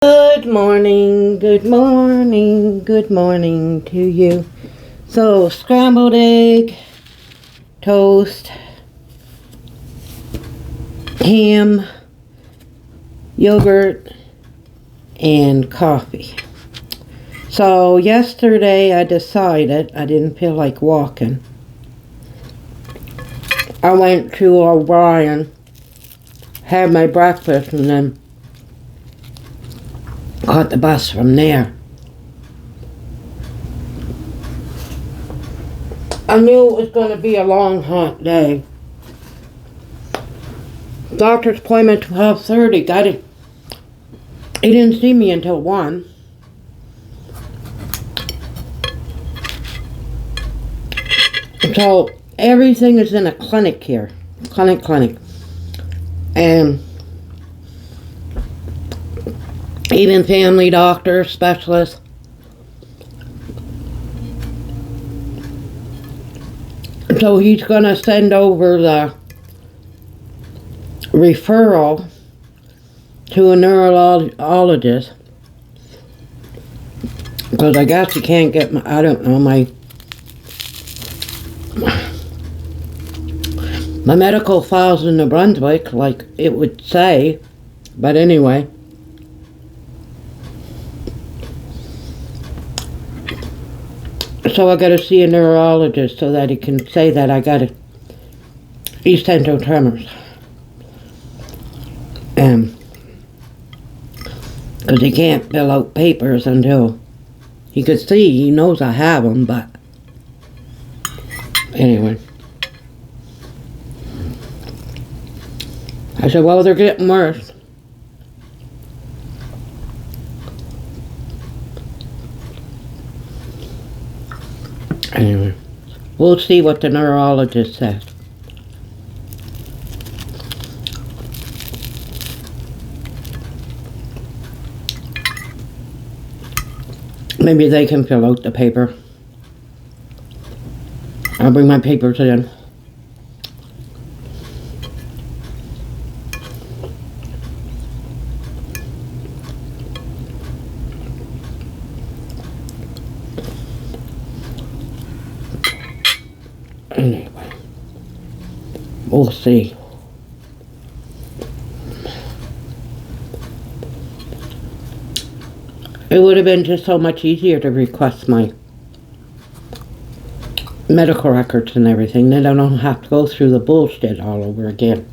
Good morning, good morning, good morning to you. So, scrambled egg, toast, ham, yogurt, and coffee. So, yesterday I decided I didn't feel like walking. I went to O'Brien, had my breakfast, and then caught the bus from there. I knew it was going to be a long, hot day. Doctor's appointment 12:30. Got it. He didn't see me until 1. So everything is in a clinic here. Clinic. And even family doctor, specialist. So he's going to send over the referral to a neurologist. Because I guess you can't get my medical files in New Brunswick, like it would say. But anyway. So I gotta see a neurologist so that he can say that I got East Central tremors. Because he can't fill out papers until he could see. He knows I have them, but anyway. I said, well, they're getting worse. Anyway, we'll see what the neurologist says. Maybe they can fill out the paper. I'll bring my papers in. Anyway, we'll see. It would have been just so much easier to request my medical records and everything. Then I don't have to go through the bullshit all over again.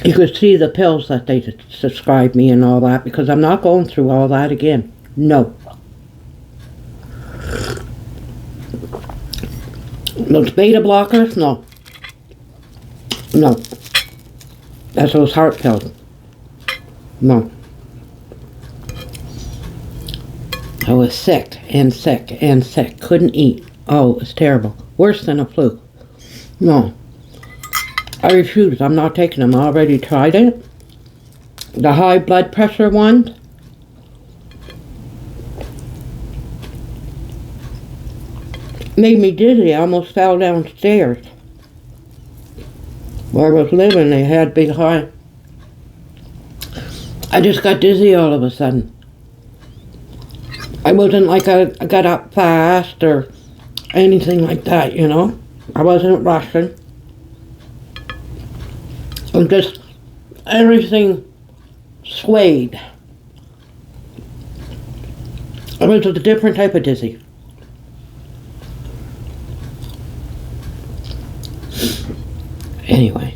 You could see the pills that they prescribed me and all that, because I'm not going through all that again. No. Those beta blockers? No. No. That's those heart pills. No. I was sick. Couldn't eat. Oh, it was terrible. Worse than a flu. No. I refuse. I'm not taking them. I already tried it. The high blood pressure ones. Made me dizzy. I almost fell downstairs. Where I was living, they had big high. I just got dizzy all of a sudden. I wasn't like I got up fast or anything like that, you know. I wasn't rushing. And just everything swayed. It was a different type of dizzy. Anyway.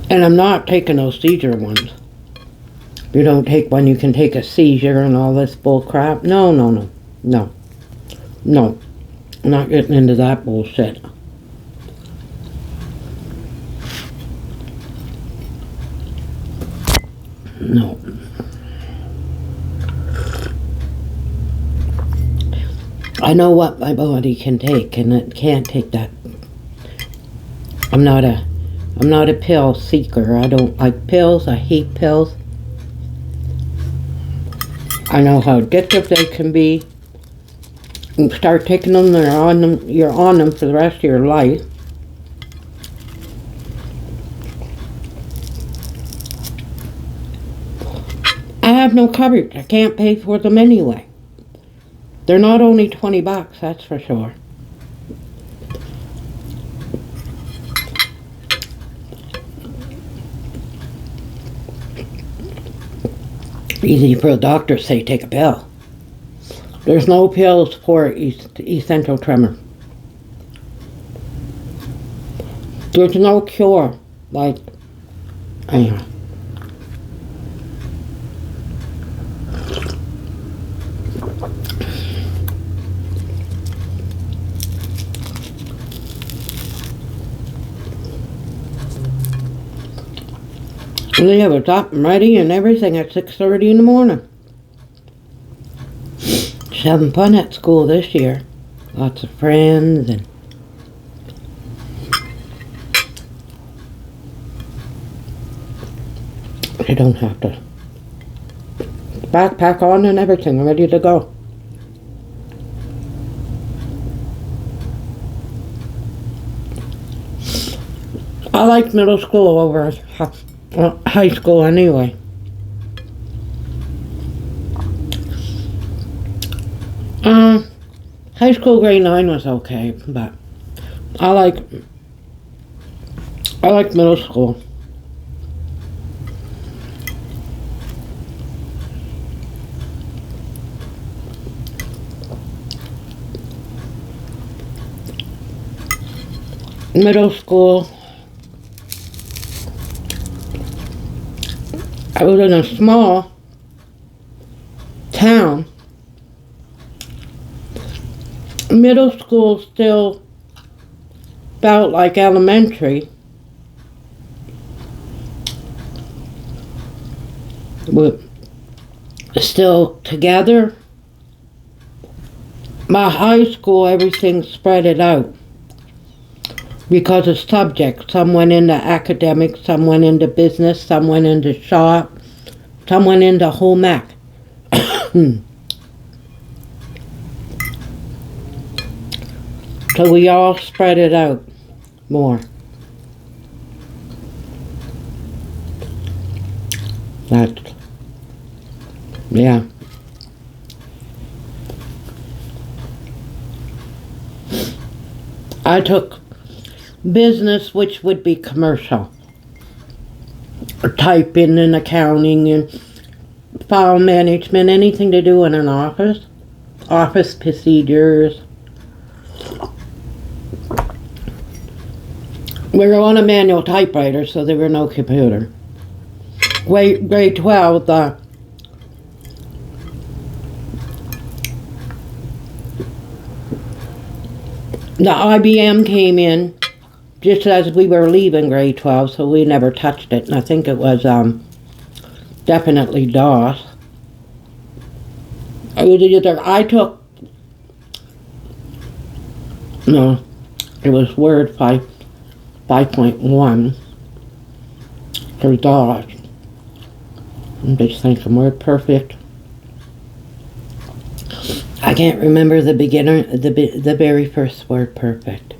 And I'm not taking those seizure ones. You don't take one, you can take a seizure and all this bull crap. No. I'm not getting into that bullshit. No. I know what my body can take, and it can't take that. I'm not a pill seeker. I don't like pills. I hate pills. I know how addictive they can be. You start taking them, you're on them for the rest of your life. have no coverage. I can't pay for them anyway. They're not only $20, that's for sure. Easy for a doctor to say take a pill. There's no pills for essential tremor. There's no cure. Like, anyway. They have it up and ready and everything at 6:30 in the morning. Just having fun at school this year. Lots of friends and they don't have to backpack on and everything, ready to go. I like middle school over high school anyway. High school grade 9 was okay, but I like middle school. Middle school, I was in a small town. Middle school still felt like elementary. We're still together. My high school, everything spread it out because of subjects. Some went into academics, some went into business, some went into shop, some went into home ec. So we all spread it out more. That's, yeah. I took business, which would be commercial. Typing and accounting and file management, anything to do in an office. Office procedures. We were on a manual typewriter, so there were no computer. Grade 12, the IBM came in just as we were leaving grade 12, so we never touched it. And I think it was definitely DOS. It was either it was Word 5.1 for DOS. I'm just thinking Word Perfect. I can't remember the very first Word Perfect.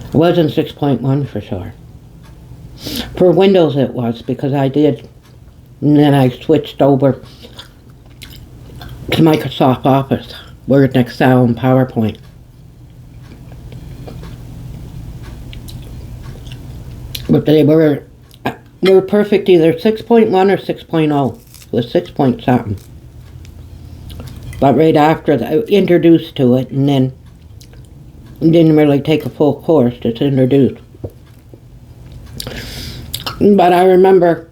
It wasn't 6.1 for sure. For Windows it was, because I did, and then I switched over to Microsoft Office, Word, Excel, and PowerPoint. But they were perfect, either 6.1 or 6.0. It was 6 point something. But right after that, I introduced to it, and then didn't really take a full course, just introduced. But I remember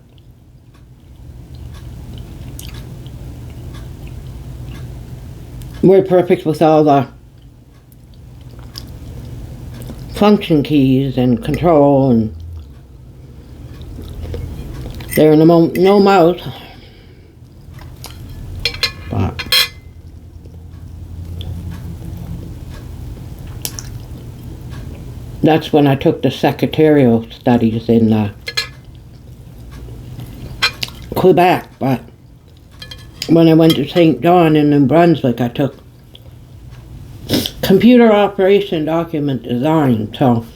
Word Perfect with all the function keys and control, and there were no mouse. But that's when I took the secretarial studies in Quebec. But when I went to St. John in New Brunswick, I took computer operation document design. So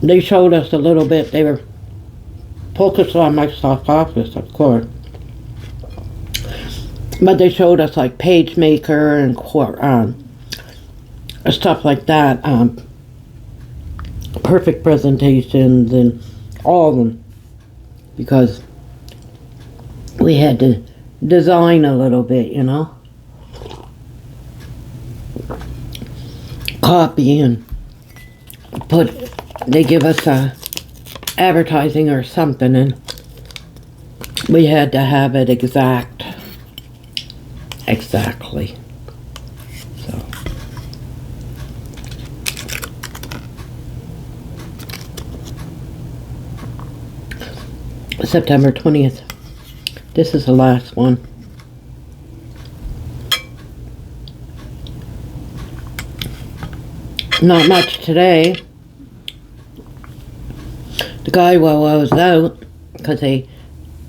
they showed us a little bit. They were focused on Microsoft Office, of course. But they showed us like PageMaker and stuff like that. Perfect presentations and all of them. Because we had to design a little bit, you know. Copy and they give us advertising or something, and we had to have it exactly. So September 20th. This is the last one. Not much today. The guy, while I was out, because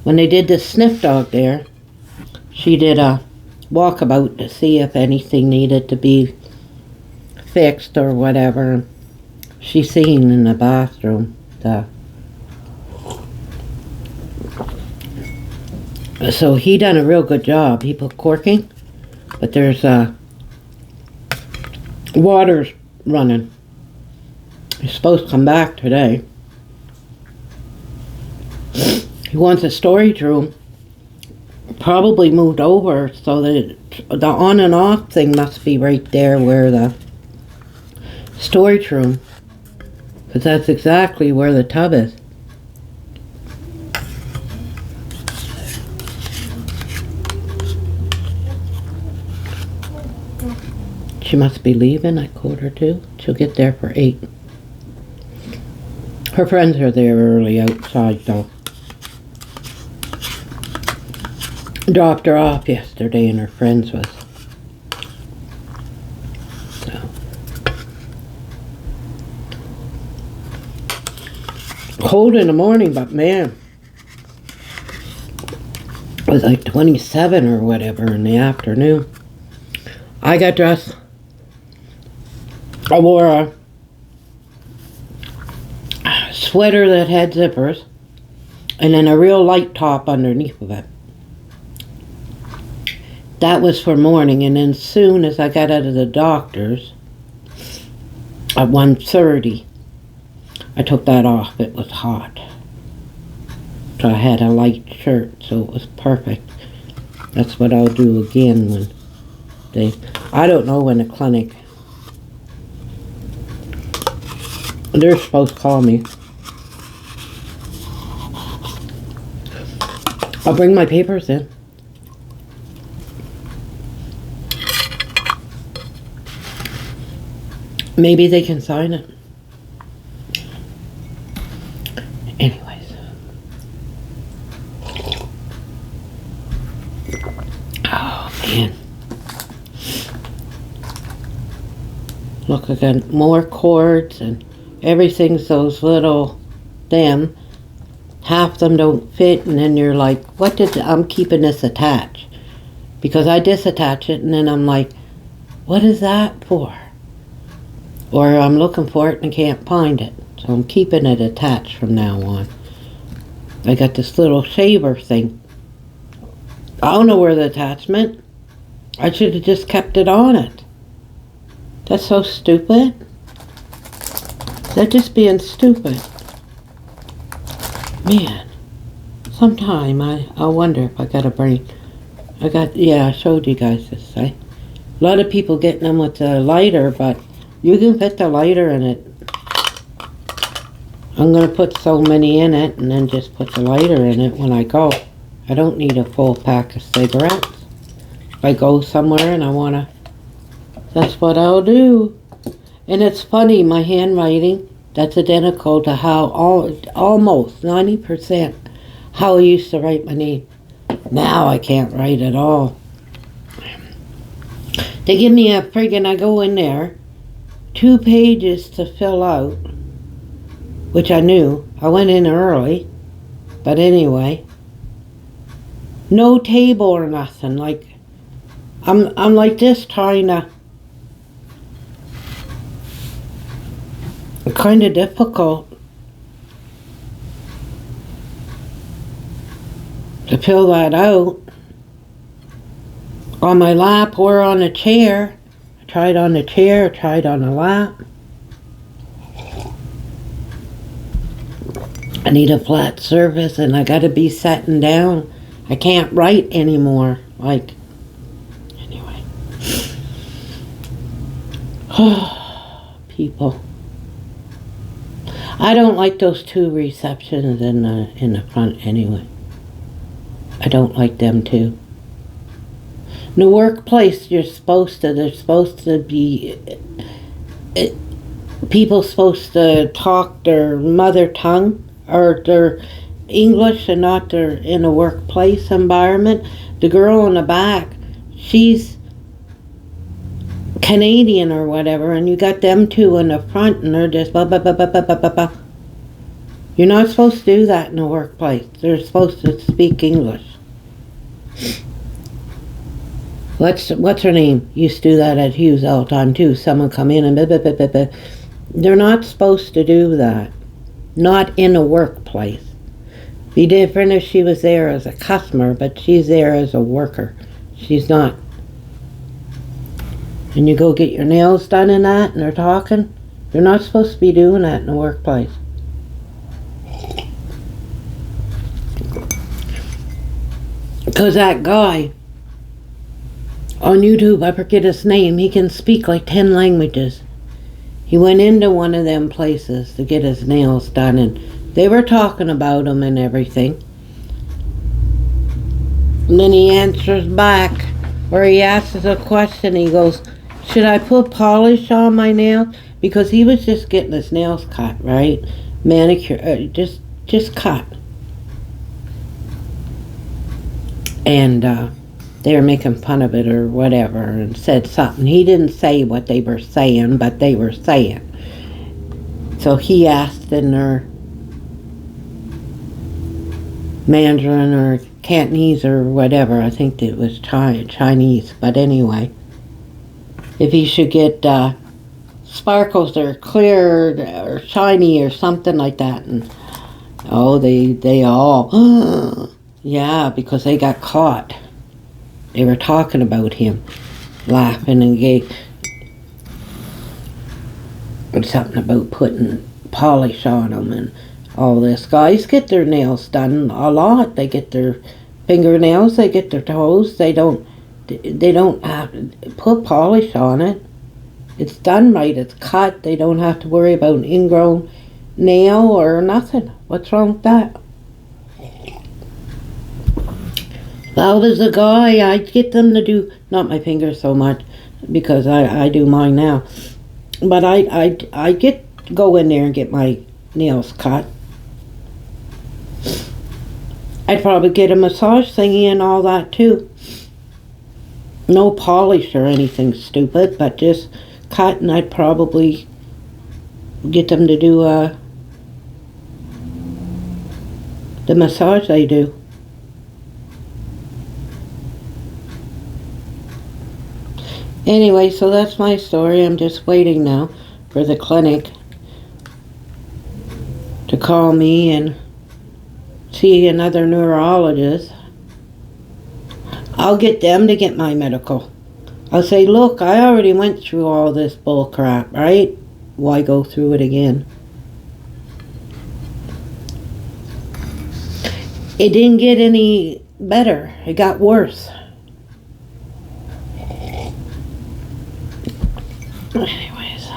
when they did the sniff dog there, she did a walkabout to see if anything needed to be fixed or whatever. She seen in the bathroom. So he done a real good job. He put corking, but there's water's running. He's supposed to come back today. He wants a storage room, probably moved over, so that the on and off thing must be right there where the storage room, because that's exactly where the tub is. She must be leaving at 1:45. She'll get there for 8. Her friends are there early outside though. Dropped her off yesterday and her friends was. So. Cold in the morning, but man, it was like 27 or whatever in the afternoon. I got dressed. I wore a sweater that had zippers and then a real light top underneath of it. That was for morning, and then soon as I got out of the doctor's at 1:30, I took that off. It was hot. So I had a light shirt, so it was perfect. That's what I'll do again when I don't know when the clinic, they're supposed to call me. I'll bring my papers in. Maybe they can sign it. Anyways. Oh, man. Look, I got more cords and everything's those little, half them don't fit, and then you're like, I'm keeping this attached. Because I disattach it and then I'm like, what is that for? Or I'm looking for it and can't find it. So I'm keeping it attached from now on. I got this little shaver thing. I don't know where the attachment. I should have just kept it on it. That's so stupid. They're just being stupid. Man. Sometime I wonder if I got a brain. I showed you guys this, A lot of people getting them with the lighter, but you can fit the lighter in it. I'm going to put so many in it and then just put the lighter in it when I go. I don't need a full pack of cigarettes. If I go somewhere and I want to, that's what I'll do. And it's funny, my handwriting, that's identical to how almost 90% how I used to write my name. Now I can't write at all. They give me I go in there, 2 pages to fill out, which I knew. I went in early, but anyway, no table or nothing. Like I'm like this trying to. Kind of difficult. to fill that out. On my lap or on a chair. I tried on the chair, tried on the lap. I need a flat surface and I gotta be sitting down. I can't write anymore. Like, anyway. People. I don't like those two receptions in the front anyway. I don't like them too. In the workplace, there's supposed to be, people supposed to talk their mother tongue or their English and not their in a workplace environment. The girl in the back, she's Canadian or whatever, and you got them two in the front and they're just blah, blah, blah, blah, blah, blah, blah, blah. You're not supposed to do that in the workplace. They're supposed to speak English. What's her name? Used to do that at Hughes all the time too. Someone come in and blah, blah, blah, blah, blah. They're not supposed to do that. Not in a workplace. Be different if she was there as a customer, but she's there as a worker. She's not. And you go get your nails done in that and they're talking. They're not supposed to be doing that in a workplace. Because that guy on YouTube, I forget his name, he can speak like 10 languages. He went into one of them places to get his nails done and they were talking about him and everything. And then he answers back, or he asks a question, he goes, should I put polish on my nails? Because he was just getting his nails cut, right? Manicure, just cut. And they were making fun of it or whatever and said something. He didn't say what they were saying, but they were saying. So he asked in their Mandarin or Cantonese or whatever, I think it was Chinese, but anyway, if he should get sparkles or clear or shiny or something like that. And oh, they all, yeah, because they got caught. They were talking about him, laughing and gay. And something about putting polish on them and all this. Guys get their nails done a lot. They get their fingernails, they get their toes. They don't have to put polish on it. It's done right, it's cut. They don't have to worry about an ingrown nail or nothing. What's wrong with that? If I was a guy, I'd get them to do, not my fingers so much, because I do mine now. But I go in there and get my nails cut. I'd probably get a massage thingy and all that too. No polish or anything stupid, but just cut, and I'd probably get them to do the massage they do. Anyway, so that's my story. I'm just waiting now for the clinic to call me and see another neurologist. I'll get them to get my medical. I'll say, look, I already went through all this bull crap, right? Why go through it again? It didn't get any better. It got worse. Anyways,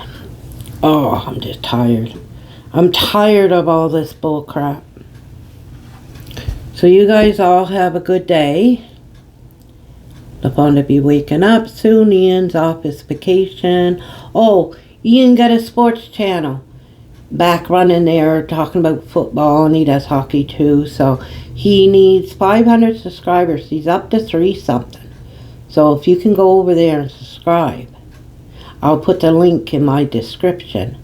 oh, I'm just tired. I'm tired of all this bull crap. So you guys all have a good day. The fun to be waking up soon. Ian's off his vacation. Oh, Ian got a sports channel back running there talking about football, and he does hockey too. So he needs 500 subscribers. He's up to 3 something. So if you can go over there and subscribe, I'll put the link in my description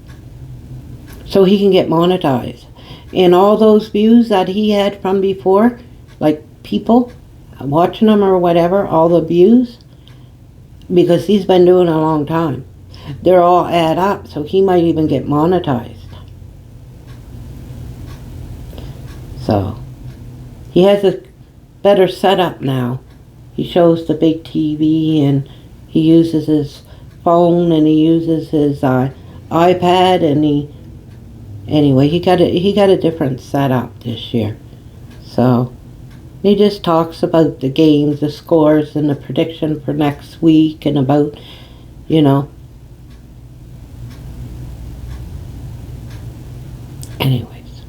so he can get monetized. And all those views that he had from before, like people watching him or whatever, all the views, because he's been doing it a long time, they're all add up, so he might even get monetized. So he has a better setup now. He shows the big TV, and he uses his phone, and he uses his iPad, and anyway, he got a different setup this year. So he just talks about the games, the scores, and the prediction for next week, and about, you know. Anyways,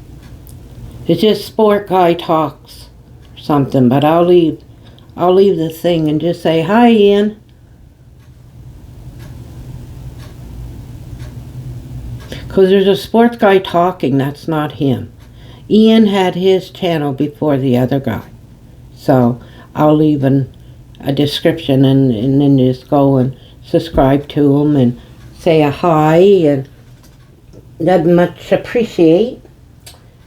it's just sport guy talks or something. But I'll leave the thing and just say hi, Ian. Because there's a sports guy talking, that's not him. Ian had his channel before the other guy. So I'll leave a description and then just go and subscribe to him and say a hi, and that'd much appreciate.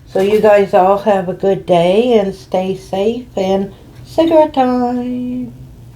So you guys all have a good day and stay safe, and cigarette time.